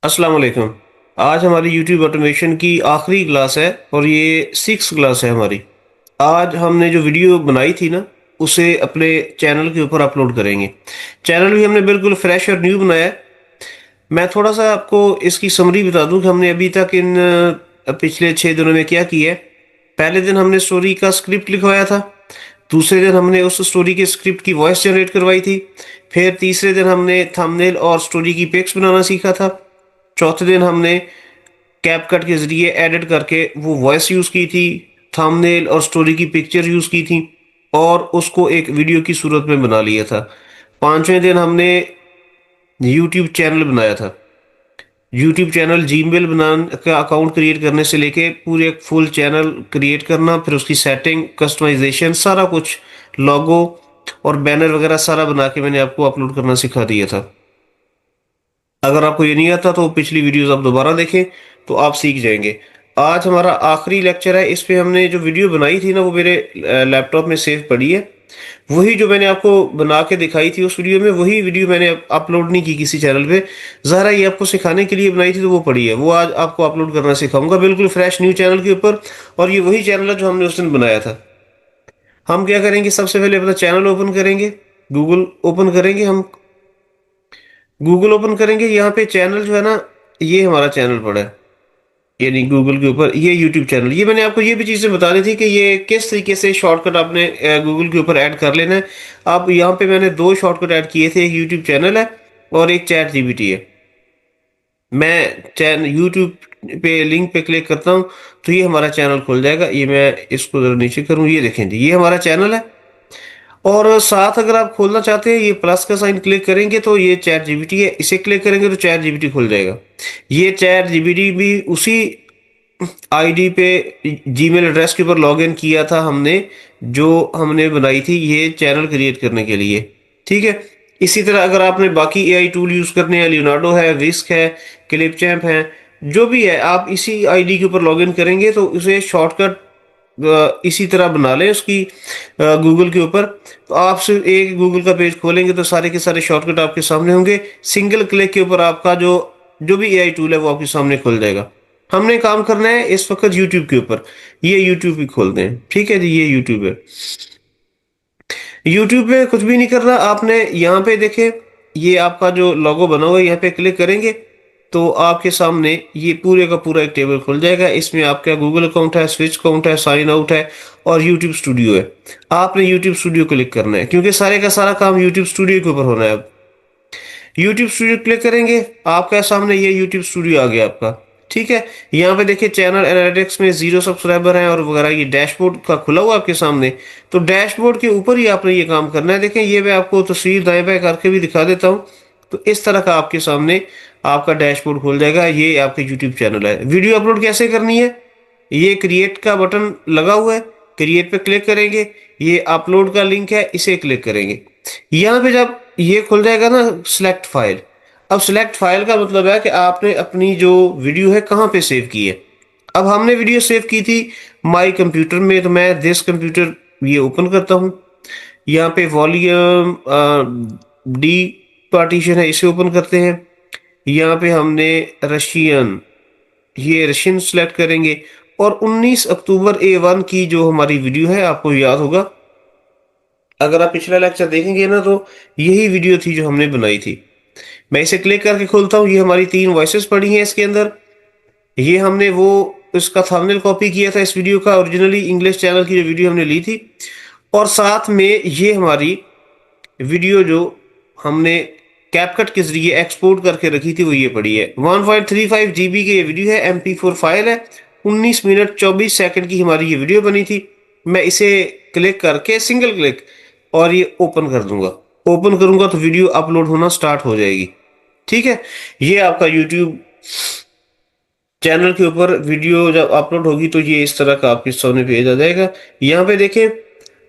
अस्सलाम वालेकुम। आज हमारी यूट्यूब ऑटोमेशन की आखिरी क्लास है और ये 6 क्लास है हमारी। आज हमने जो वीडियो बनाई थी ना, उसे अपने चैनल के ऊपर अपलोड करेंगे। चैनल भी हमने बिल्कुल फ्रेश और न्यू बनाया है। मैं थोड़ा सा आपको इसकी समरी बता दूं कि हमने अभी तक इन पिछले 6 दिनों में क्या किया है। पहले दिन हमने स्टोरी का स्क्रिप्ट लिखवाया था। दूसरे दिन हमने उस स्टोरी के स्क्रिप्ट की वॉइस जनरेट करवाई थी। फिर तीसरे दिन हमने थंबनेल और स्टोरी की पिक्स बनाना सीखा था। चौथे दिन हमने कैपकट के जरिए एडिट करके वो वॉइस यूज़ की थी, थंबनेल और स्टोरी की पिक्चर यूज़ की थी और उसको एक वीडियो की सूरत में बना लिया था। पांचवें दिन हमने यूट्यूब चैनल बनाया था। यूट्यूब चैनल जीमेल बनाने का अकाउंट क्रिएट करने से लेके पूरे एक फुल चैनल क्रिएट करना, फिर उसकी सेटिंग, कस्टमाइजेशन, सारा कुछ, लोगो और बैनर वगैरह सारा बना के मैंने आपको अपलोड करना सिखा दिया था। अगर आपको ये नहीं आता तो पिछली वीडियोस आप दोबारा देखें तो आप सीख जाएंगे। आज हमारा आखिरी लेक्चर है। इस पे हमने जो वीडियो बनाई थी ना, वो मेरे लैपटॉप में सेव पड़ी है। वही जो मैंने आपको बना के दिखाई थी उस वीडियो में, वही वीडियो मैंने अपलोड नहीं की किसी चैनल पे। ज़रा ये आपको सिखाने के लिए बनाई थी तो वो पड़ी है, वो आज आपको अपलोड करना सिखाऊंगा बिल्कुल फ्रेश न्यू चैनल के ऊपर। और ये वही चैनल है जो हमने उस दिन बनाया था। हम क्या करेंगे, सबसे पहले अपना चैनल ओपन करेंगे, गूगल ओपन करेंगे। हम गूगल ओपन करेंगे, यहाँ पे चैनल जो है ना, ये हमारा चैनल पड़ा है, यानी गूगल के ऊपर ये यूट्यूब चैनल। ये मैंने आपको ये भी चीज़ें बतानी थी कि ये किस तरीके से शॉर्टकट आपने गूगल के ऊपर ऐड कर लेना है। आप यहाँ पे मैंने दो शॉर्टकट ऐड किए थे, एक यूट्यूब चैनल है और एक चैट जीपीटी है। मैं चैनल यूट्यूब पे लिंक पे क्लिक करता हूँ तो ये हमारा चैनल खुल जाएगा। ये मैं इसको जरा नीचे करूँ, ये देखें जी, ये हमारा चैनल है। और साथ अगर आप खोलना चाहते हैं, ये प्लस का साइन क्लिक करेंगे तो ये चैट जीपीटी है, इसे क्लिक करेंगे तो चैट जीपीटी खुल जाएगा। ये चैट जीपीटी भी उसी आईडी पे, जीमेल एड्रेस के ऊपर लॉगिन किया था हमने, जो हमने बनाई थी ये चैनल क्रिएट करने के लिए। ठीक है। इसी तरह अगर आपने बाकी एआई टूल यूज करने हैं, लियोनार्डो है, विस्क है, क्लिपचैम्प है, जो भी है, आप इसी आईडी के ऊपर लॉगिन करेंगे तो उसे शॉर्टकट इसी तरह बना लें उसकी गूगल के ऊपर। तो आप सिर्फ एक गूगल का पेज खोलेंगे तो सारे के सारे शॉर्टकट आपके सामने होंगे। सिंगल क्लिक के ऊपर आपका जो जो भी एआई टूल है वो आपके सामने खुल जाएगा। हमने काम करना है इस वक्त यूट्यूब के ऊपर। ये यूट्यूब भी खोलते हैं, ठीक है जी, ये यूट्यूब है। यूट्यूब पे कुछ भी नहीं करना आपने, यहाँ पे देखे, ये आपका जो लोगो बना हुआ है, यहाँ पे क्लिक करेंगे तो आपके सामने ये पूरे का पूरा एक टेबल खुल जाएगा। इसमें आपका गूगल अकाउंट है, स्विच अकाउंट है, साइन आउट है और यूट्यूब स्टूडियो है। आपने यूट्यूब स्टूडियो क्लिक करना है क्योंकि सारे का सारा काम यूट्यूब स्टूडियो के ऊपर होना है। अब यूट्यूब स्टूडियो क्लिक करेंगे, आपके सामने ये यूट्यूब स्टूडियो आ गया आपका। ठीक है। यहाँ पे देखिए चैनल एनालिटिक्स में 0 सब्सक्राइबर हैं और वगैरह, ये डैशबोर्ड का खुला हुआ आपके सामने। तो डैशबोर्ड के ऊपर ही आपने ये काम करना है। देखें, ये मैं आपको तस्वीर दाएं बाएं करके भी दिखा देता हूँ। तो इस तरह का आपके सामने आपका डैशबोर्ड खुल जाएगा। ये आपका यूट्यूब चैनल है। वीडियो अपलोड कैसे करनी है, ये क्रिएट का बटन लगा हुआ है, क्रिएट पे क्लिक करेंगे, ये अपलोड का लिंक है, इसे क्लिक करेंगे। यहाँ पे जब ये खुल जाएगा ना, सिलेक्ट फाइल। अब सिलेक्ट फाइल का मतलब है कि आपने अपनी जो वीडियो है कहाँ पे सेव की है। अब हमने वीडियो सेव की थी माई कंप्यूटर में, तो मैं दिस कंप्यूटर ये ओपन करता हूँ। यहाँ पे वॉल्यूम डी पार्टीशन है, इसे ओपन करते हैं। यहाँ पे हमने रशियन, ये रशियन सेलेक्ट करेंगे और 19 अक्टूबर A1 की जो हमारी वीडियो है, आपको याद होगा, अगर आप पिछला लेक्चर देखेंगे ना तो यही वीडियो थी जो हमने बनाई थी। मैं इसे क्लिक करके खोलता हूँ, ये हमारी 3 वॉइसेस पड़ी हैं इसके अंदर। ये हमने वो इसका थंबनेल कॉपी किया था इस वीडियो का, ओरिजिनली इंग्लिश चैनल की जो वीडियो हमने ली थी। और साथ में ये हमारी वीडियो जो हमने कैपकट के जरिए एक्सपोर्ट करके रखी थी, वो ये पड़ी है। 1.35 GB की ये वीडियो है, MP4 फाइल है। 19 मिनट 24 सेकंड की हमारी ये वीडियो बनी थी। मैं इसे क्लिक करके, सिंगल क्लिक, और ये ओपन कर दूंगा। ओपन करूंगा तो वीडियो अपलोड होना स्टार्ट हो जाएगी। ठीक है। ये आपका यूट्यूब चैनल के ऊपर वीडियो जब अपलोड होगी तो ये इस तरह का आपके सामने पेज आ जाएगा। यहाँ पे देखें,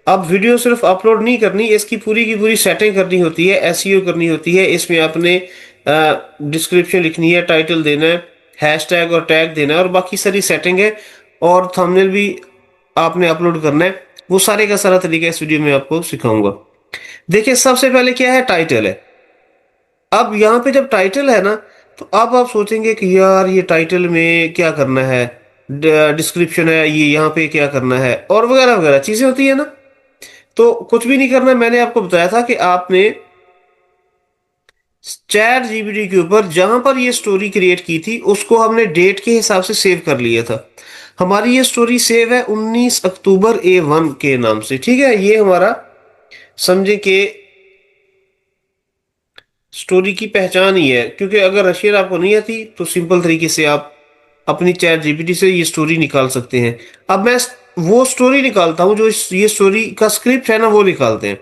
अब वीडियो सिर्फ अपलोड नहीं करनी, इसकी पूरी की पूरी सेटिंग करनी होती है, एसईओ करनी होती है। इसमें आपने डिस्क्रिप्शन लिखनी है, टाइटल देना है, हैशटैग और टैग देना है और बाकी सारी सेटिंग है। और थंबनेल भी आपने अपलोड करना है। वो सारे का सारा तरीका इस वीडियो में आपको सिखाऊंगा। देखिए, सबसे पहले क्या है, टाइटल है। अब यहाँ पे जब टाइटल है ना, तो अब आप सोचेंगे कि यार ये टाइटल में क्या करना है, डिस्क्रिप्शन है ये, यहाँ पे क्या करना है, और वगैरह वगैरह चीजें होती है ना। तो कुछ भी नहीं करना, मैंने आपको बताया था कि आपने चैट जीपीटी के ऊपर जहां पर ये स्टोरी क्रिएट की थी उसको हमने डेट के हिसाब से सेव कर लिया था। हमारी ये स्टोरी सेव है 19 अक्टूबर A1 के नाम से, ठीक है। ये हमारा समझे कि स्टोरी की पहचान ही है, क्योंकि अगर रशियन आपको नहीं आती तो सिंपल तरीके से आप अपनी चैट जीपीटी से ये स्टोरी निकाल सकते हैं। अब मैं वो स्टोरी निकालता हूँ जो ये स्टोरी का स्क्रिप्ट है ना, वो निकालते हैं।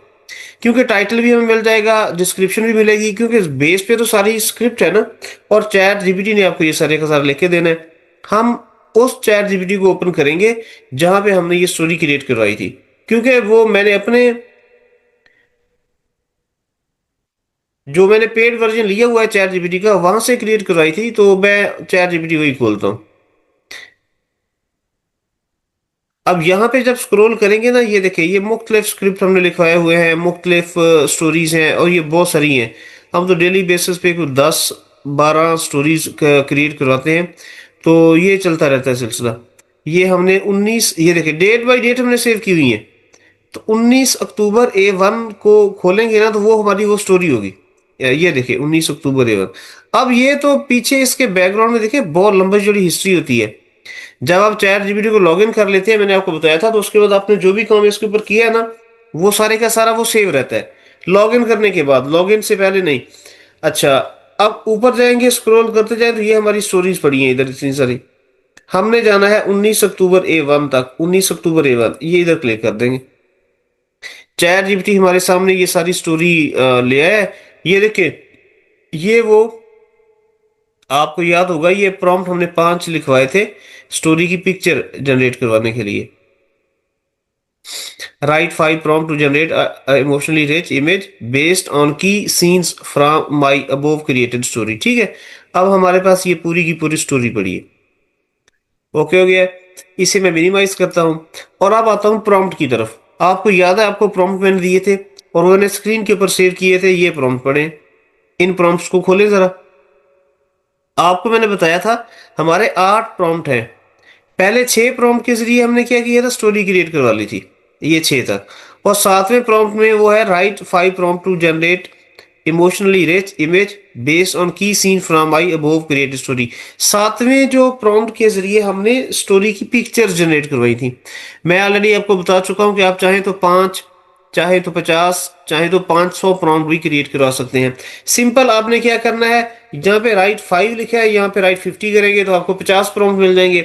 क्योंकि टाइटल भी हमें मिल जाएगा, डिस्क्रिप्शन भी मिलेगी, क्योंकि बेस पे तो सारी स्क्रिप्ट है ना। और चैट जीपीटी ने आपको ये सारे का सारा लेके देना है। हम उस चैट जीपीटी को ओपन करेंगे जहां पे हमने ये स्टोरी क्रिएट करवाई थी, क्योंकि वो मैंने अपने जो मैंने पेड वर्जन लिया हुआ है चैट जीपीटी का, वहां से क्रिएट करवाई थी, तो मैं चैट जीपीटी वही खोलता हूँ। अब यहाँ पे जब स्क्रॉल करेंगे ना, ये देखिए ये मुख्तलिफ स्क्रिप्ट हमने लिखवाए हुए हैं, मुख्तलिफ स्टोरीज हैं, और ये बहुत सारी हैं। हम तो डेली बेसिस पे कुछ 10-12 स्टोरीज क्रिएट करवाते हैं। तो ये चलता रहता है सिलसिला। ये हमने 19, ये देखिए डेट बाय डेट हमने सेव की हुई है। तो 19 अक्टूबर A1 को खोलेंगे ना, तो वो हमारी वो स्टोरी होगी। ये देखिए 19 अक्टूबर A1। अब ये तो पीछे इसके बैकग्राउंड में देखिए बहुत लंबी चौड़ी हिस्ट्री होती है। जब आप चैट जीपीटी को लॉगिन कर लेते हैं, मैंने आपको बताया था, तो उसके बाद आपने जो भी काम इसके ऊपर किया है ना, वो सारे का सारा वो सेव रहता है लॉगिन करने के बाद, लॉगिन से पहले नहीं। अच्छा, अब ऊपर जाएंगे, स्क्रॉल करते जाए, तो ये हमारी स्टोरीज पड़ी हैं इधर इतनी सारी। हमने जाना है 19 अक्टूबर A1 तक। 19 अक्टूबर A1 ये इधर क्लिक कर देंगे। चैट जीपीटी हमारे सामने ये सारी स्टोरी ले आया है। ये देखिए, ये वो आपको याद होगा, ये प्रॉम्प्ट हमने 5 लिखवाए थे स्टोरी की पिक्चर जनरेट करवाने के लिए। Write 5 prompt to generate a emotionally rich image based on key scenes from my above created story। ठीक है। अब हमारे पास ये पूरी की पूरी स्टोरी पड़ी है। ओके हो गया है। इसे मैं मिनिमाइज करता हूँ और अब आता हूँ प्रॉम्प्ट की तरफ। आपको याद है, आपको प्रॉम्प्ट मैंने दिए थे और मैंने स्क्रीन के ऊपर सेव किए थे, ये प्रॉम्प्ट पढ़े। इन प्रॉम्प्ट्स को खोलें जरा। आपको मैंने बताया था हमारे 8 प्रॉम्प्ट हैं। पहले 6 प्रॉम्प्ट के जरिए हमने क्या किया था, स्टोरी क्रिएट करवा ली थी। ये 6 था। और 7वें प्रॉम्प्ट में वो है write 5 prompt to generate emotionally rich image based on key scene from I above create story. 7वें जो प्रॉम्प्ट के जरिए हमने स्टोरी की पिक्चर्स जनरेट करवाई थी। मैं ऑलरेडी आपको बता चुका हूं कि आप चाहें तो 5, चाहे तो 50, चाहे तो 500 प्रॉम्प्ट भी क्रिएट करवा सकते हैं। सिंपल आपने क्या करना है, जहाँ पे राइट 5 लिखा है यहाँ पे राइट 50 करेंगे तो आपको 50 प्रॉम्प्ट मिल जाएंगे।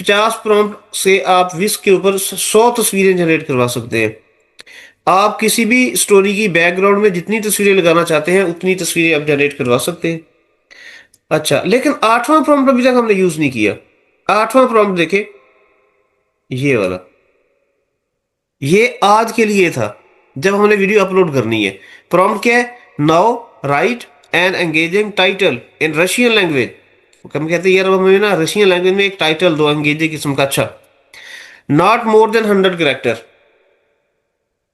50 प्रॉम्प्ट से आप विस्क के ऊपर 100 तस्वीरें जनरेट करवा सकते हैं। आप किसी भी स्टोरी की बैकग्राउंड में जितनी तस्वीरें लगाना चाहते हैं उतनी तस्वीरें आप जनरेट करवा सकते हैं। अच्छा, लेकिन 8वां प्रॉम्प्ट अभी तक हमने यूज नहीं किया। 8वां प्रॉम्प्ट देखे, ये वाला, ये आज के लिए था जब हमने वीडियो अपलोड करनी है। प्रॉम्प्ट क्या है, now write an engaging title in Russian language. हम कहते हैं यार हमें ना रशियन लैंग्वेज में एक टाइटल दो एंगेजिंग किस्म का। अच्छा, नॉट मोर देन 100 कैरेक्टर,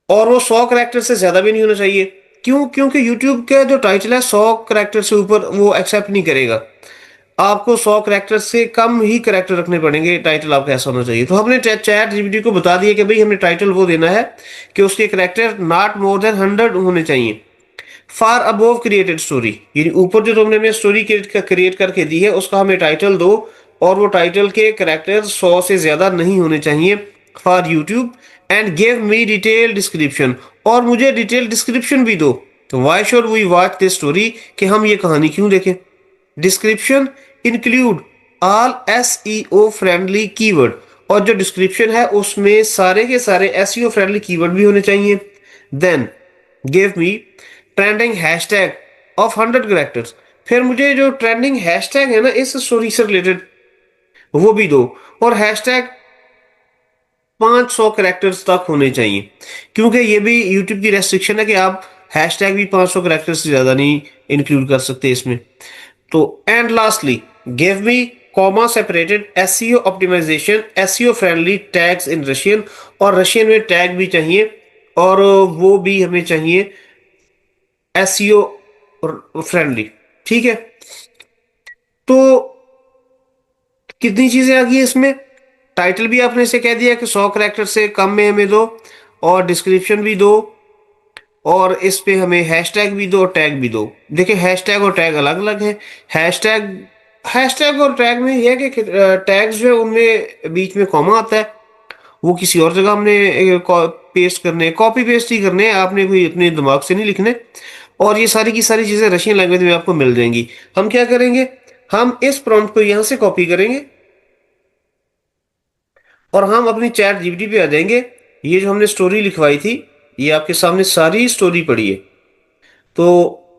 और वो 100 कैरेक्टर से ज्यादा भी नहीं होना चाहिए। क्यों? क्योंकि यूट्यूब का जो टाइटल है 100 कैरेक्टर से ऊपर वो एक्सेप्ट नहीं करेगा। आपको 100 कैरेक्टर से कम ही कैरेक्टर रखने पड़ेंगे, टाइटल आपका ऐसा होना चाहिए। तो हमने चैट जीपीटी को बता दिया कि भाई हमने टाइटल वो देना है कि उसके कैरेक्टर नॉट मोर देन 100 होने चाहिए फॉर अबोव क्रिएटेड स्टोरी। यानी ऊपर जो तुमने स्टोरी क्रिएट करके दी है उसका हमें टाइटल दो, और वो टाइटल के कैरेक्टर 100 से ज्यादा नहीं होने चाहिए for YouTube. And give me detail description, और मुझे डिटेल डिस्क्रिप्शन भी दो। तो why should we watch this story, कि हम ये कहानी क्यों देखें। Description include all SEO friendly keyword, और जो डिस्क्रिप्शन है उसमें सारे के सारे एसईओ फ्रेंडली कीवर्ड भी होने चाहिए। Then give me trending hashtag of 100 characters, फिर मुझे जो ट्रेंडिंग हैशटैग है ना इस स्टोरी से रिलेटेड वो भी दो। और हैशटैग 500 कैरेक्टर्स तक होने चाहिए, क्योंकि ये भी यूट्यूब की रेस्ट्रिक्शन है कि आप हैशटैग भी 500 कैरेक्टर्स से ज्यादा नहीं इंक्लूड कर सकते इसमें। तो and lastly give me comma separated SEO optimization SEO friendly tags in Russian, और रशियन में टैग भी चाहिए, और वो भी हमें चाहिए एसईओ फ्रेंडली। ठीक है। कितनी चीजें आ गई है इसमें। टाइटल भी आपने इसे कह दिया कि 100 कैरेक्टर से कम में हमें दो, और डिस्क्रिप्शन भी दो, और इस पे हमें हैशटैग भी दो और टैग भी दो। देखिए हैशटैग और टैग अलग अलग है। हैशटैग हैशटैग और टैग में यह है कि टैग्स जो है उनमें बीच में कॉमा आता है, वो किसी और जगह हमने पेस्ट करने, कॉपी पेस्ट ही करने हैं, आपने कोई अपने दिमाग से नहीं लिखने। और ये सारी की सारी चीजें रशियन लैंग्वेज में आपको मिल जाएंगी। हम क्या करेंगे, हम इस प्रॉम्प्ट को यहां से कॉपी करेंगे और हम अपनी चैट जीपीटी पे आ जाएंगे। ये जो हमने स्टोरी लिखवाई थी, ये आपके सामने सारी स्टोरी पड़ी है। तो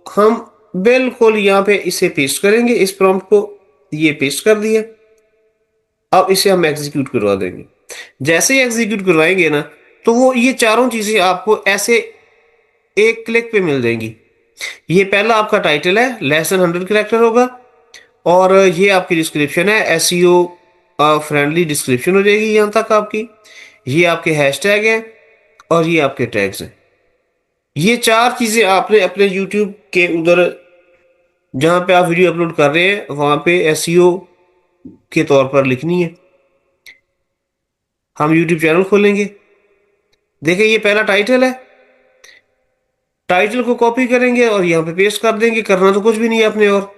हम बिल्कुल यहाँ पे इसे पेस्ट करेंगे, इस प्रॉम्प्ट को ये पेस्ट कर दिया। अब इसे हम एग्जीक्यूट करवा देंगे। जैसे ही एग्जीक्यूट करवाएंगे ना, तो वो ये चारों चीजें आपको ऐसे एक क्लिक पे मिल जाएंगी। ये पहला आपका टाइटल है, लेस देन 100 कैरेक्टर होगा, और ये आपकी डिस्क्रिप्शन है, एसईओ फ्रेंडली डिस्क्रिप्शन हो जाएगी यहाँ तक आपकी। ये आपके हैशटैग हैं और ये आपके टैग्स हैं। ये चार चीजें आपने अपने यूट्यूब के उधर जहां पे आप वीडियो अपलोड कर रहे हैं वहां पे एसईओ के तौर पर लिखनी है। हम यूट्यूब चैनल खोलेंगे। देखिए ये पहला टाइटल है, टाइटल को कॉपी करेंगे और यहाँ पे पेस्ट कर देंगे। करना तो कुछ भी नहीं है अपने। और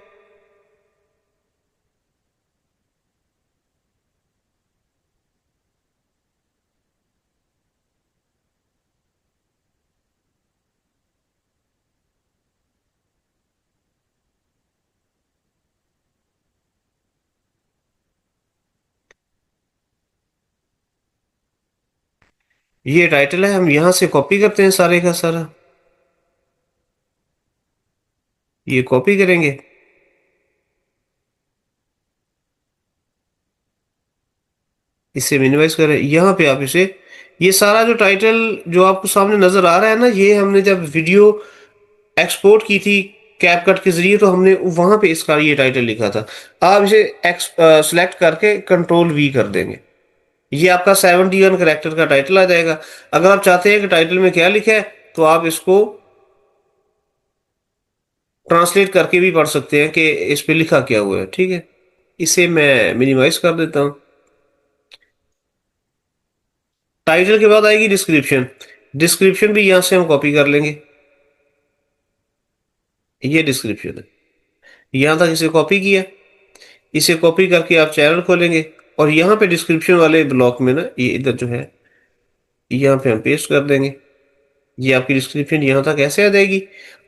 ये टाइटल है, हम यहाँ से कॉपी करते हैं सारे का सारा। ये कॉपी करेंगे, इसे मिनिमाइज करें, यहाँ पे आप इसे, ये सारा जो टाइटल जो आपको सामने नजर आ रहा है ना, ये हमने जब वीडियो एक्सपोर्ट की थी कैपकट के जरिए, तो हमने वहां पे इसका ये टाइटल लिखा था। आप इसे सिलेक्ट करके कंट्रोल वी कर देंगे, ये आपका 71 करेक्टर का टाइटल आ जाएगा। अगर आप चाहते हैं कि टाइटल में क्या लिखा है, तो आप इसको ट्रांसलेट करके भी पढ़ सकते हैं कि इस पे लिखा क्या हुआ है। ठीक है, इसे मैं मिनिमाइज कर देता हूँ। टाइटल के बाद आएगी डिस्क्रिप्शन। डिस्क्रिप्शन भी यहां से हम कॉपी कर लेंगे। ये डिस्क्रिप्शन है, यहां तक इसे कॉपी किया। इसे कॉपी करके आप चैनल खोलेंगे और यहाँ पे डिस्क्रिप्शन वाले ब्लॉक में ना, ये इधर जो है यहाँ पे हम पेस्ट कर देंगे। ये आपकी डिस्क्रिप्शन यहाँ तक ऐसे आ जाएगी।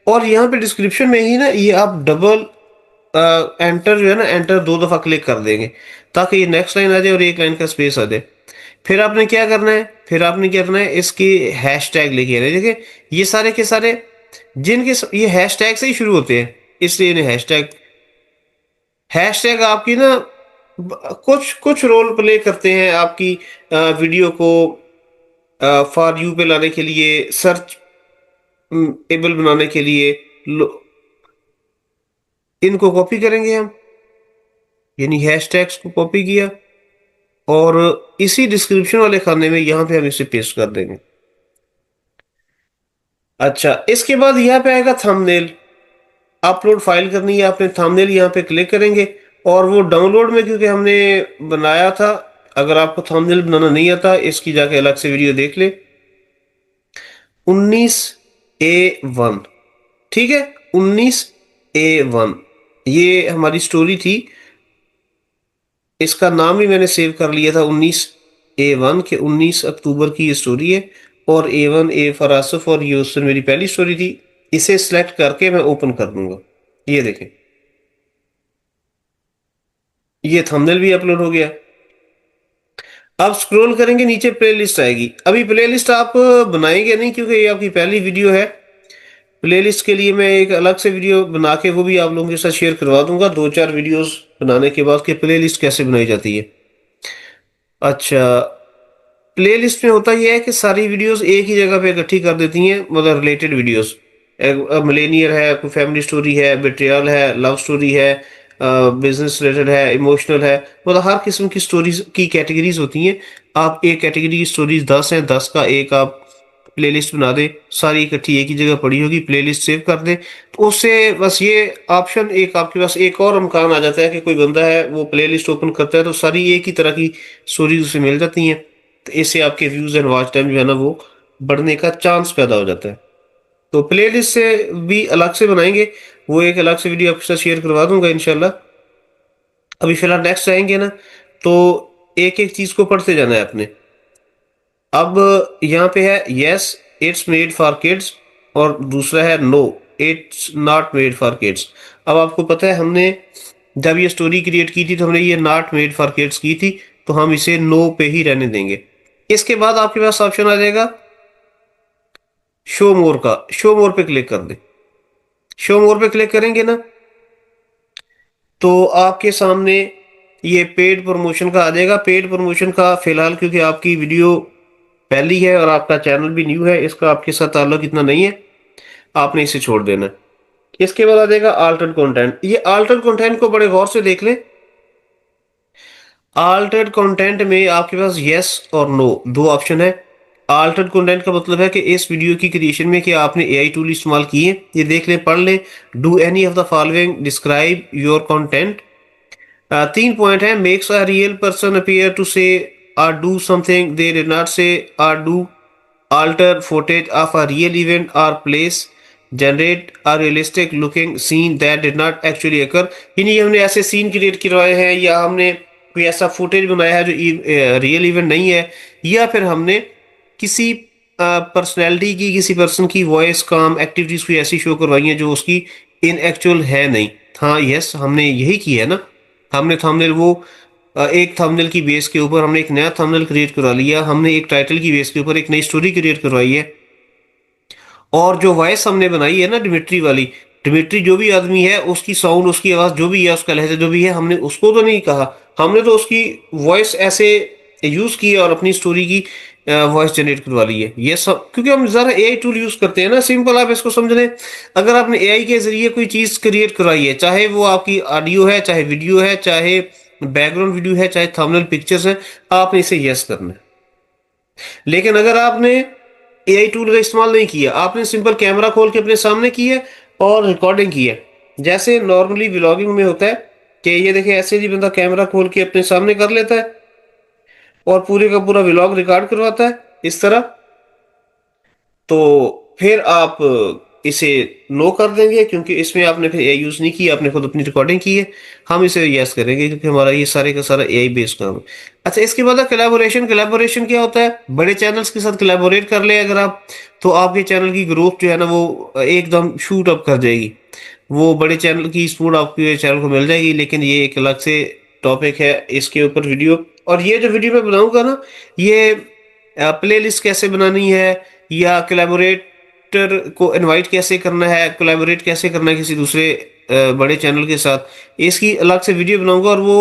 और यहाँ पे डिस्क्रिप्शन में ही ना, ये आप डबल एंटर जो है ना, एंटर 2 दफा क्लिक कर देंगे, ताकि ये नेक्स्ट लाइन आ जाए और एक लाइन का स्पेस आ जाए। फिर आपने क्या करना है, फिर आपने क्या करना है, इसकी हैशटैग लिखे है देखिए, ये सारे के सारे ये हैशटैग से ही शुरू होते हैं, इसलिए इन्हें हैशटैग। हैशटैग आपकी ना कुछ कुछ रोल प्ले करते हैं आपकी वीडियो को फॉर यू पे लाने के लिए, सर्च एबल बनाने के लिए। इनको कॉपी करेंगे हम, यानी हैशटैग्स को कॉपी किया और इसी डिस्क्रिप्शन वाले खाने में यहाँ पे हम इसे पेस्ट कर देंगे। अच्छा, इसके बाद यहाँ पे आएगा थंबनेल। अपलोड फाइल करनी है आपने, थंबनेल यहाँ पे क्लिक करेंगे और वो डाउनलोड में क्योंकि हमने बनाया था। अगर आपको थंबनेल बनाना नहीं आता, इसकी जाके अलग से वीडियो देख ले, 19A1। ठीक है, 19A1 ये हमारी स्टोरी थी। इसका नाम भी मैंने सेव कर लिया था 19A1 के, 19 अक्टूबर की ये स्टोरी है। और A1 A फॉर आसफ, और ये उस दिन मेरी पहली स्टोरी थी। इसे सिलेक्ट करके मैं ओपन कर दूंगा। ये देखें, ये थंबनेल भी अपलोड हो गया। आप स्क्रॉल करेंगे नीचे प्लेलिस्ट आएगी। अभी प्लेलिस्ट आप बनाएंगे नहीं क्योंकि ये आपकी पहली वीडियो है। प्लेलिस्ट के लिए मैं एक अलग से वीडियो बना के वो भी आप लोगों के साथ शेयर करवा दूंगा, 2-4 वीडियोस बनाने के बाद कि प्लेलिस्ट कैसे बनाई जाती है। अच्छा, प्लेलिस्ट में होता यह है कि सारी वीडियोस एक ही जगह पे इकट्ठी कर देती हैं, मतलब रिलेटेड वीडियोस। मिलेनियर है, कोई फैमिली स्टोरी है, बेट्रियल है, लव स्टोरी है, बिजनेस रिलेटेड है, इमोशनल है, मतलब हर किस्म की स्टोरीज की कैटेगरीज होती हैं। आप एक कैटेगरी की स्टोरीज 10 हैं, 10 का एक आप प्लेलिस्ट बना दें, सारी इकट्ठी एक ही जगह पड़ी होगी, प्लेलिस्ट सेव कर दें। तो उससे बस ये ऑप्शन, एक आपके पास एक और इम्कान आ जाता है कि कोई बंदा है वो प्लेलिस्ट ओपन करता है तो सारी एक ही तरह की स्टोरीज उसे मिल जाती हैं। तो इससे आपके व्यूज एंड वॉच टाइम जो है ना वो बढ़ने का चांस पैदा हो जाता है। तो प्लेलिस्ट से भी अलग से बनाएंगे, वो एक अलग से वीडियो आपके साथ शेयर करवा दूंगा इंशाल्लाह। अभी फिलहाल नेक्स्ट आएंगे ना, तो एक एक चीज को पढ़ते जाना है आपने। अब यहाँ पे है yes it's made for kids, और दूसरा है no it's not made for kids. अब आपको पता है हमने जब ये स्टोरी क्रिएट की थी तो हमने ये नॉट मेड फॉर किड्स की थी, तो हम इसे नो पे ही रहने देंगे। इसके बाद आपके पास ऑप्शन आ जाएगा शो मोर का, शो मोर पे क्लिक कर दे। शो मोर पे क्लिक करेंगे ना, तो आपके सामने ये पेड प्रमोशन का आ जाएगा। पेड प्रमोशन का फिलहाल क्योंकि आपकी वीडियो पहली है और आपका चैनल भी न्यू है, इसका आपके साथ ताल्लुक इतना नहीं है, आपने इसे छोड़ देना है। इसके बाद आ जाएगा अल्टर्ड कंटेंट। ये अल्टर्ड कंटेंट को बड़े गौर से देख लें। अल्टर्ड कंटेंट में आपके पास यस और नो दो ऑप्शन है। अल्टर्ड कंटेंट का मतलब है कि इस वीडियो की क्रिएशन में क्या आपने एआई टूल इस्तेमाल किए, ये देख लें, पढ़ लें। Do any of the following describe your content. 3 point है, makes a real person appear to say और do something they did not say और do, alter footage of a real event or place, generate a realistic looking scene that did not actually occur। यानी हमने ऐसे scene create करवाए हैं या हमने कोई ऐसा फुटेज बनाया है जो रियल इवेंट नहीं है, या फिर हमने किसी पर्सनैलिटी की, किसी पर्सन की वॉइस काम एक्टिविटीज कोई ऐसी शो करवाई है जो उसकी इन एक्चुअल है नहीं। हाँ यस, हमने यही किया है ना। हमने थंबनेल वो एक थंबनेल की बेस के ऊपर हमने एक नया थंबनेल क्रिएट करवा लिया, हमने एक टाइटल की बेस के ऊपर एक नई स्टोरी क्रिएट करवाई है। और जो वॉइस हमने बनाई है ना डिमिट्री वाली, डिमिट्री जो भी आदमी है उसकी साउंड, उसकी आवाज जो भी है, उसका लहजा जो भी है, हमने उसको तो नहीं कहा, हमने तो उसकी वॉइस ऐसे यूज की है और अपनी स्टोरी की वॉइस जनरेट करवा ली है। ये सब क्योंकि हम ज़रा एआई टूल यूज करते हैं ना। सिंपल आप इसको समझ लें, अगर आपने एआई के जरिए कोई चीज क्रिएट करवाई है, चाहे वो आपकी ऑडियो है, चाहे वीडियो है, चाहे बैकग्राउंड वीडियो है, चाहे थंबनेल पिक्चर्स है, आपने इसे यस करना है। लेकिन अगर आपने एआई टूल का इस्तेमाल नहीं किया, आपने सिंपल कैमरा खोल के अपने सामने की है और रिकॉर्डिंग की है, जैसे नॉर्मली व्लॉगिंग में होता है कि ये देखिए ऐसे ही बंदा कैमरा खोल के अपने सामने कर लेता है और पूरे का पूरा व्लॉग रिकॉर्ड करवाता है इस तरह, तो फिर आप इसे नो कर देंगे क्योंकि इसमें आपने फिर एआई यूज नहीं किया, आपने खुद अपनी रिकॉर्डिंग की है। हम इसे यस करेंगे क्योंकि हमारा ये सारे का सारा एआई बेस्ड काम है। अच्छा, इसके बाद कोलैबोरेशन। कोलैबोरेशन क्या होता है? बड़े चैनल्स के साथ कोलैबोरेट कर ले अगर आप, तो आपके चैनल की ग्रोथ जो है ना वो एकदम शूट अप कर जाएगी। वो बड़े चैनल की स्पीड आपके चैनल को मिल जाएगी। लेकिन ये एक अलग से टॉपिक है, इसके ऊपर वीडियो। और ये जो वीडियो मैं बनाऊंगा ना, ये प्लेलिस्ट कैसे बनानी है या कोलैबोरेटर को इनवाइट कैसे करना है, कोलैबोरेट कैसे करना है किसी दूसरे बड़े चैनल के साथ, इसकी अलग से वीडियो बनाऊंगा और वो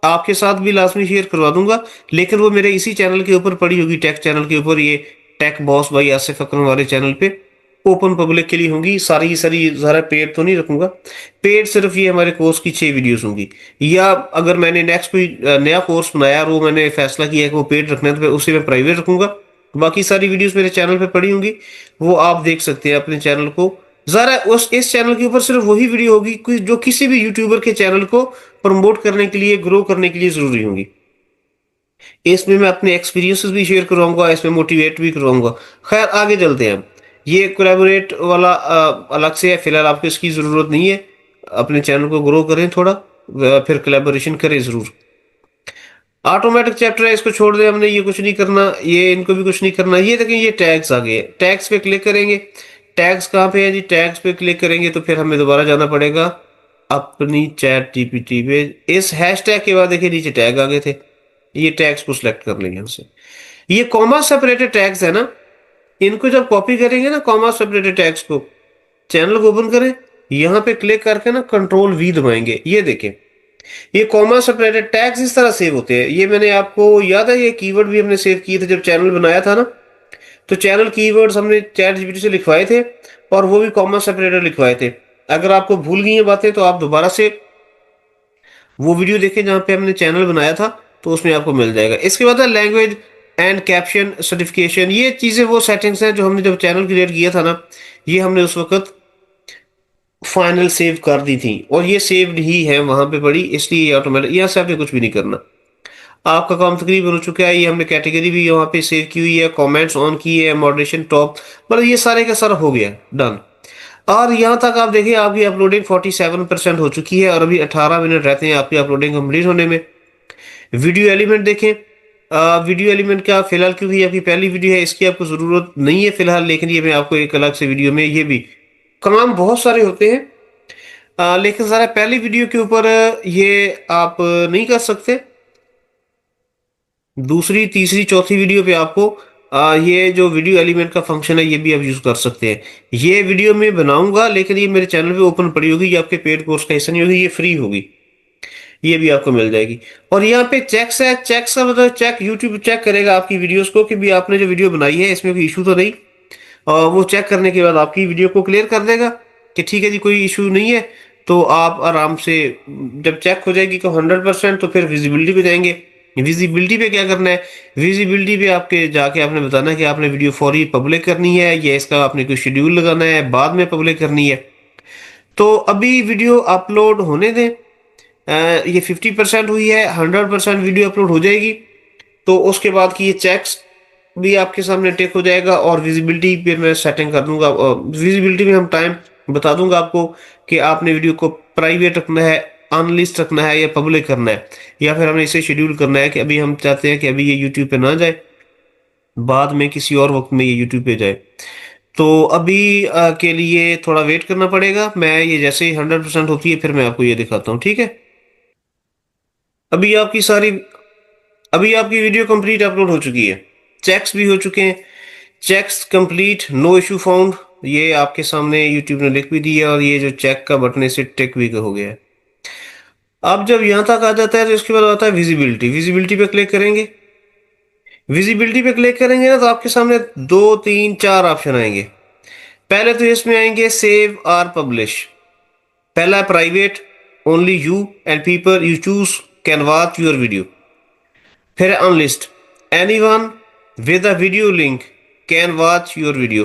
आपके साथ भी लाजमी शेयर करवा दूंगा। लेकिन वो मेरे इसी चैनल के ऊपर पड़ी होगी, टेक चैनल के ऊपर, ये टेक बॉस भाई आसिफ अकरम वाले चैनल पे ओपन पब्लिक के लिए होंगी सारी की सारी। ज़रा पेड तो नहीं रखूंगा, पेड सिर्फ ये हमारे कोर्स की 6 वीडियोस होंगी। या अगर मैंने नेक्स्ट कोई नया कोर्स बनाया और वो मैंने फैसला किया है कि वो पेड रखना है, तो उसे मैं प्राइवेट रखूंगा। बाकी सारी वीडियोस मेरे चैनल पे पड़ी होंगी, वो आप देख सकते हैं अपने चैनल को। ज़रा उस इस चैनल के ऊपर सिर्फ वही वीडियो होगी जो किसी भी यूट्यूबर के चैनल को प्रमोट करने के लिए, ग्रो करने के लिए ज़रूरी होंगी। इसमें मैं अपने एक्सपीरियंसेस भी शेयर करवाऊंगा, इसमें मोटिवेट भी करवाऊंगा। खैर आगे चलते हैं। ये कोलैबोरेट वाला अलग से है, फिलहाल आपको इसकी ज़रूरत नहीं है। अपने चैनल को ग्रो करें थोड़ा, फिर कोलैबोरेशन करें ज़रूर। ऑटोमेटिक चैप्टर है, इसको छोड़ दें, हमने ये कुछ नहीं करना, ये इनको भी कुछ नहीं करना। ये देखें, ये टैग्स आ गए, टैग्स पे क्लिक करेंगे। टैग्स कहाँ पे है जी? टैग्स पे क्लिक करेंगे तो फिर हमें दोबारा जाना पड़ेगा अपनी चैट जीपीटी पे। इस हैशटैग के बाद देखिए नीचे टैग आ गए थे, ये टैग्स को सिलेक्ट कर लेंगे हमसे। ये कॉमा सेपरेटेड टैग्स है ना, इनको जब कॉपी करेंगे ना कॉमा सेपरेटेड टैग्स को, चैनल को ओपन करें, यहाँ पे क्लिक करके ना कंट्रोल वी दबाएंगे। ये देखें, ये कॉमा सेपरेटेड टैग्स इस तरह सेव होते हैं। ये मैंने आपको याद है, ये कीवर्ड भी हमने सेव किए थे जब चैनल बनाया था ना, तो चैनल कीवर्ड्स हमने चैट जीपीटी से लिखवाए थे और वो भी कॉमा सेपरेटेड लिखवाए थे। अगर आपको भूल गई है बातें तो आप दोबारा से वो वीडियो देखें जहाँ पे हमने चैनल बनाया था, तो उसमें आपको मिल जाएगा। इसके बाद है लैंग्वेज। एंड कैप्शन सर्टिफिकेशन, ये चीज़ें वो सेटिंग्स हैं जो हमने जब चैनल क्रिएट किया था ना, ये हमने उस वक्त फाइनल सेव कर दी थी और ये सेव्ड ही है वहां पे पड़ी, इसलिए ये ऑटोमेटिक, यहाँ से आपने कुछ भी नहीं करना। आपका काम तकरीबन हो चुका है। ये हमने कैटेगरी भी यहाँ पे सेव की हुई है, कमेंट्स ऑन किए हैं, मॉडरेशन टॉप, मतलब ये सारे का सारा हो गया, डन। और यहाँ तक आप देखिए आपकी अपलोडिंग 47% हो चुकी है और अभी 18 मिनट रहते हैं आपकी अपलोडिंग कंप्लीट होने में। वीडियो एलिमेंट देखें। वीडियो एलिमेंट का फिलहाल, क्योंकि आपकी पहली वीडियो है, इसकी आपको ज़रूरत नहीं है फिलहाल, लेकिन ये मैं आपको एक अलग से वीडियो में, ये भी काम बहुत सारे होते हैं, लेकिन ज़रा पहली वीडियो के ऊपर ये आप नहीं कर सकते। दूसरी तीसरी चौथी वीडियो पे आपको ये जो वीडियो एलिमेंट का फंक्शन है ये भी आप यूज कर सकते हैं। ये वीडियो मैं बनाऊंगा लेकिन ये मेरे चैनल पे ओपन पड़ी होगी, ये आपके पेड कोर्स का हिस्सा नहीं होगी, ये फ्री होगी, ये भी आपको मिल जाएगी। और यहाँ पे चेक्स है, चेक्स का मतलब चेक, यूट्यूब चेक करेगा आपकी वीडियोस को कि भी आपने जो वीडियो बनाई है इसमें कोई इशू तो नहीं। और वो चेक करने के बाद आपकी वीडियो को क्लियर कर देगा कि ठीक है जी कोई इशू नहीं है। तो आप आराम से, जब चेक हो जाएगी तो 100%, तो फिर विजिबिलिटी पे जाएंगे। विजिबिलिटी पे क्या करना है, विजिबिलिटी पे आपके जाके आपने बताना है कि आपने वीडियो फौरी पब्लिक करनी है या इसका आपने कोई शेड्यूल लगाना है, बाद में पब्लिक करनी है। तो अभी वीडियो अपलोड होने दें। ये 50% हुई है, 100% वीडियो अपलोड हो जाएगी तो उसके बाद की ये चेक्स भी आपके सामने टेक हो जाएगा। और विजिबिलिटी पे मैं सेटिंग कर दूंगा, विजिबिलिटी में हम टाइम बता दूंगा आपको कि आपने वीडियो को प्राइवेट रखना है, अनलिस्ट रखना है या पब्लिक करना है, या फिर हमने इसे शेड्यूल करना है कि अभी हम चाहते हैं कि अभी ये यूट्यूब पे ना जाए, बाद में किसी और वक्त में ये यूट्यूब पे जाए। तो अभी के लिए थोड़ा वेट करना पड़ेगा। मैं ये जैसे ही 100% होती है फिर मैं आपको ये दिखाता हूँ, ठीक है। अभी आपकी सारी अभी आपकी वीडियो कंप्लीट अपलोड हो चुकी है, चेक्स भी हो चुके हैं, checks complete, no issue found, ये आपके सामने यूट्यूब ने लिख भी दिया और ये जो चेक का बटन है इसे टिक भी हो गया है। अब जब यहाँ तक आ जाता है तो इसके बाद आता है विजिबिलिटी। विजिबिलिटी पे क्लिक करेंगे। विजिबिलिटी पे क्लिक करेंगे ना तो आपके सामने दो तीन चार ऑप्शन आएंगे। पहले तो इसमें आएंगे सेव और पब्लिश। पहला private, only you and people you choose can watch your video. फिर unlist, anyone with a video link can watch your video.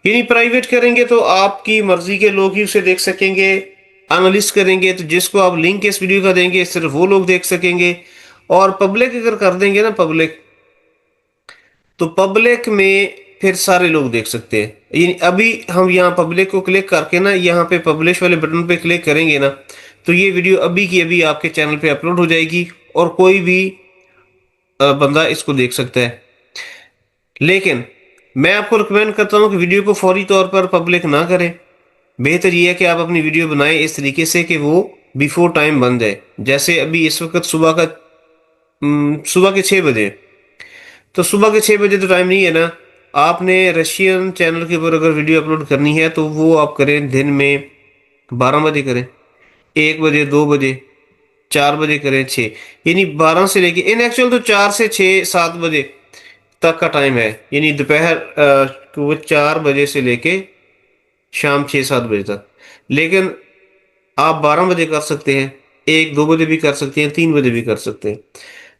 यानी प्राइवेट करेंगे तो आपकी मर्जी के लोग ही उसे देख सकेंगे, अनलिस्ट करेंगे तो जिसको आप लिंक इस वीडियो का देंगे सिर्फ वो लोग देख सकेंगे। और पब्लिक अगर कर देंगे ना पब्लिक, तो पब्लिक में फिर सारे लोग देख सकते हैं। यानी अभी हम यहाँ पब्लिक को क्लिक करके ना यहाँ पे पब्लिश वाले बटन पे क्लिक करेंगे ना तो ये वीडियो अभी की अभी आपके चैनल पे अपलोड हो जाएगी और कोई भी बंदा इसको देख सकता है। लेकिन मैं आपको रिकमेंड करता हूँ कि वीडियो को फौरी तौर पर पब्लिक ना करें। बेहतर यह है कि आप अपनी वीडियो बनाएं इस तरीके से कि वो बिफोर टाइम बन जाए। जैसे अभी इस वक्त सुबह के 6 बजे, तो सुबह के 6 बजे तो टाइम नहीं है ना। आपने रशियन चैनल के ऊपर अगर वीडियो अपलोड करनी है तो वो आप करें दिन में 12 बजे करें, 1 बजे, 2 बजे, 4 बजे करें, 6, यानी 12 से लेके, इन एक्चुअल तो 4 से 6 7 बजे तक का टाइम है। यानी दोपहर वो 4 बजे से लेके शाम 6 7 बजे तक। लेकिन आप 12 बजे कर सकते हैं, 1 2 बजे भी कर सकते हैं, 3 बजे भी कर सकते हैं।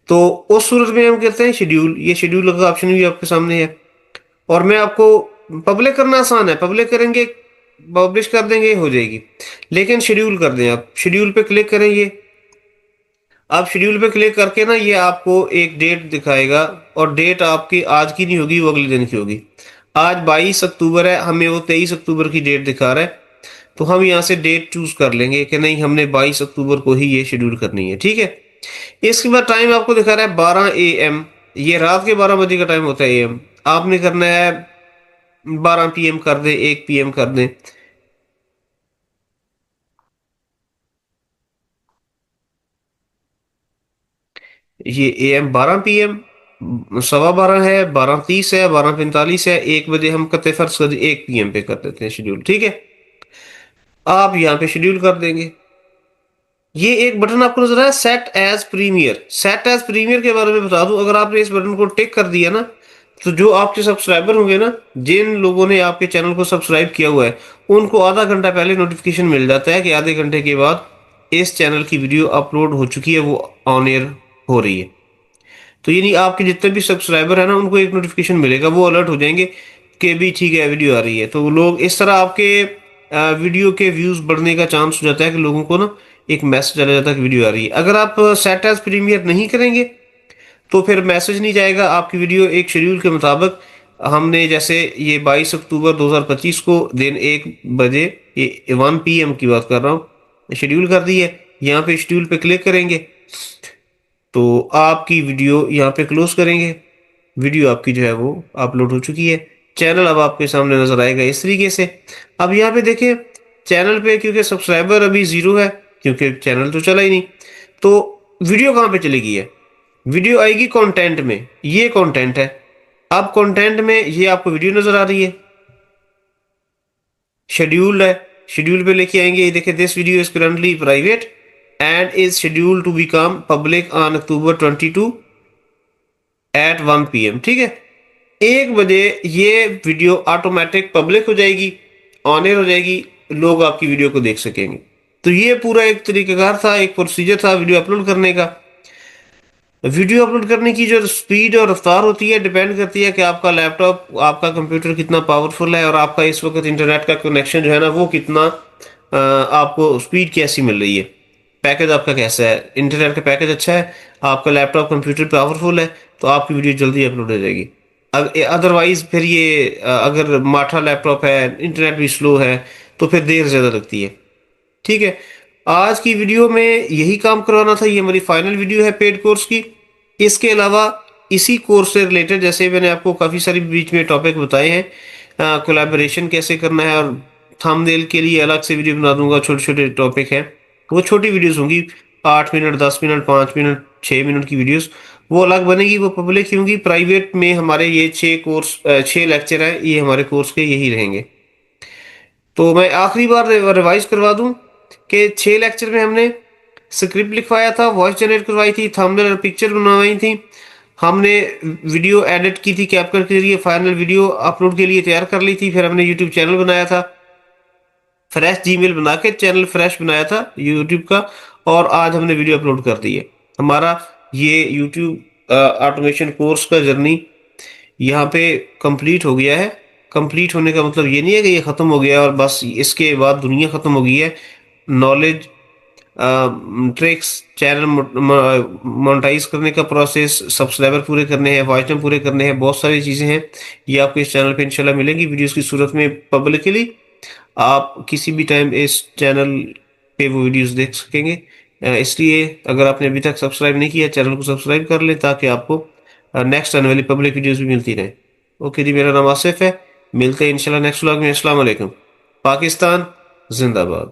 तो उस सूरत में हम कहते हैं शेड्यूल, ये शेड्यूल का ऑप्शन भी आपके सामने है। और मैं आपको, पब्लिक करना आसान है, पब्लिक करेंगे, पब्लिश कर देंगे, हो जाएगी। लेकिन शेड्यूल कर दें, आप शेड्यूल पे क्लिक करेंगे। आप शेड्यूल पे क्लिक करके ना ये आपको एक डेट दिखाएगा और डेट आपकी आज की नहीं होगी, वो अगले दिन की होगी। आज 22 अक्टूबर है, हमें वो 23 अक्टूबर की डेट दिखा रहा है, तो हम यहाँ से डेट चूज कर लेंगे कि नहीं हमने 22 अक्टूबर को ही ये शेड्यूल करनी है, ठीक है। इसके बाद टाइम आपको दिखा रहा है 12 AM, ये रात के 12 बजे का टाइम होता है AM। आपने करना है 12 PM कर दे, 1 PM कर दें। ये AM 12 PM, 12:15 है, 12:30 है, 12:45 है, 1 बजे हम करते, फर्ज कर 1 PM पे कर देते हैं शेड्यूल, ठीक है। आप यहाँ पे शेड्यूल कर देंगे। ये एक बटन आपको नजर आया set as premiere. Set as premiere के बारे में बता दूं, अगर आपने इस बटन को टिक कर दिया ना तो जो आपके सब्सक्राइबर होंगे ना, जिन लोगों ने आपके चैनल को सब्सक्राइब किया हुआ है, उनको आधा घंटा पहले नोटिफिकेशन मिल जाता है कि आधे घंटे के बाद इस चैनल की वीडियो अपलोड हो चुकी है, वो ऑन एयर हो रही है। तो यानी आपके जितने भी सब्सक्राइबर है ना, उनको एक नोटिफिकेशन मिलेगा, वो अलर्ट हो जाएंगे कि भी ठीक है वीडियो आ रही है। तो लोग इस तरह आपके वीडियो के व्यूज बढ़ने का चांस हो जाता है कि लोगों को ना एक मैसेज चला जाता है कि वीडियो आ रही है। अगर आप सेट एज प्रीमियर नहीं करेंगे तो फिर मैसेज नहीं जाएगा, आपकी वीडियो एक शेड्यूल के मुताबिक, हमने जैसे ये 22 अक्टूबर 2025 को दिन 1 बजे, ये 1 PM की बात कर रहा हूँ, शेड्यूल कर दी है। यहाँ पे शेड्यूल पे क्लिक करेंगे तो आपकी वीडियो यहाँ पे क्लोज करेंगे, वीडियो आपकी जो है वो अपलोड हो चुकी है। चैनल अब आपके सामने नजर आएगा इस तरीके से। अब यहाँ पे देखें, चैनल पे क्योंकि सब्सक्राइबर अभी 0 है, क्योंकि चैनल तो चला ही नहीं, तो वीडियो कहाँ पे चलेगी है? वीडियो आएगी कंटेंट में, ये कंटेंट है। अब कंटेंट में ये आपको वीडियो नजर आ रही है, शेड्यूल है, शेड्यूल पे लेके आएंगे, ये देखिए, this video is currently private and is schedule to become public on October 22 at 1 PM। ठीक है, 1 बजे ये वीडियो ऑटोमेटिक पब्लिक हो जाएगी, ऑन एयर हो जाएगी, लोग आपकी वीडियो को देख सकेंगे। तो ये पूरा एक तरीकाकार था, एक प्रोसीजर था वीडियो अपलोड करने का। वीडियो अपलोड करने की जो स्पीड और रफ्तार होती है, डिपेंड करती है कि आपका लैपटॉप, आपका कंप्यूटर कितना पावरफुल है, और आपका इस वक्त इंटरनेट का कनेक्शन जो है ना वो कितना, आपको स्पीड कैसी मिल रही है, पैकेज आपका कैसा है, इंटरनेट का पैकेज अच्छा है, आपका लैपटॉप कंप्यूटर पावरफुल है, तो आपकी वीडियो जल्दी अपलोड हो जाएगी। अदरवाइज फिर ये अगर माठा लैपटॉप है, इंटरनेट भी स्लो है, तो फिर देर ज़्यादा लगती है। ठीक है, आज की वीडियो में यही काम करवाना था, ये हमारी फाइनल वीडियो है पेड कोर्स की। इसके अलावा इसी कोर्स से रिलेटेड, जैसे मैंने आपको काफ़ी सारी बीच में टॉपिक बताए हैं, कोलैबोरेशन कैसे करना है, और थंबनेल के लिए अलग से वीडियो बना दूंगा, छोटे छोटे टॉपिक हैं, वो छोटी वीडियोस होंगी, 8 मिनट, 10 मिनट, 5 मिनट, 6 मिनट की वीडियोस, वो अलग बनेगी, वो पब्लिक होंगी। प्राइवेट में हमारे ये 6 लेक्चर हैं, ये हमारे कोर्स के यही रहेंगे। तो मैं आखिरी बार रिवाइज करवा दूं कि 6 लेक्चर में हमने स्क्रिप्ट लिखवाया था, वॉइस जनरेट करवाई थी, थंबनेल और पिक्चर बनवाई थी, हमने वीडियो एडिट की थी कैपकट के जरिए, फाइनल वीडियो अपलोड के लिए तैयार कर ली थी, फिर हमने यूट्यूब चैनल बनाया था, फ्रेश जीमेल बना के चैनल फ्रेश बनाया था यूट्यूब का, और आज हमने वीडियो अपलोड कर दी है। हमारा ये यूट्यूब ऑटोमेशन कोर्स का जर्नी यहाँ पे कंप्लीट हो गया है। कंप्लीट होने का मतलब ये नहीं है कि ये ख़त्म हो गया और बस इसके बाद दुनिया ख़त्म हो गई है। नॉलेज, ट्रिक्स, चैनल मोनेटाइज करने का प्रोसेस, सब्सक्राइबर पूरे करने हैं, वॉच टाइम पूरे करने हैं, बहुत सारी चीज़ें हैं, ये आपको इस चैनल पे इंशाल्लाह मिलेंगी वीडियोस की सूरत में पब्लिकली। आप किसी भी टाइम इस चैनल पे वो वीडियोस देख सकेंगे। इसलिए अगर आपने अभी तक सब्सक्राइब नहीं किया, चैनल को सब्सक्राइब कर लें ताकि आपको नेक्स्ट आने वाली पब्लिक वीडियोस भी मिलती रहे। ओके जी, मेरा नाम आसिफ है, मिलते हैं इंशाल्लाह नेक्स्ट व्लॉग में। अस्सलाम वालेकुम। पाकिस्तान जिंदाबाद।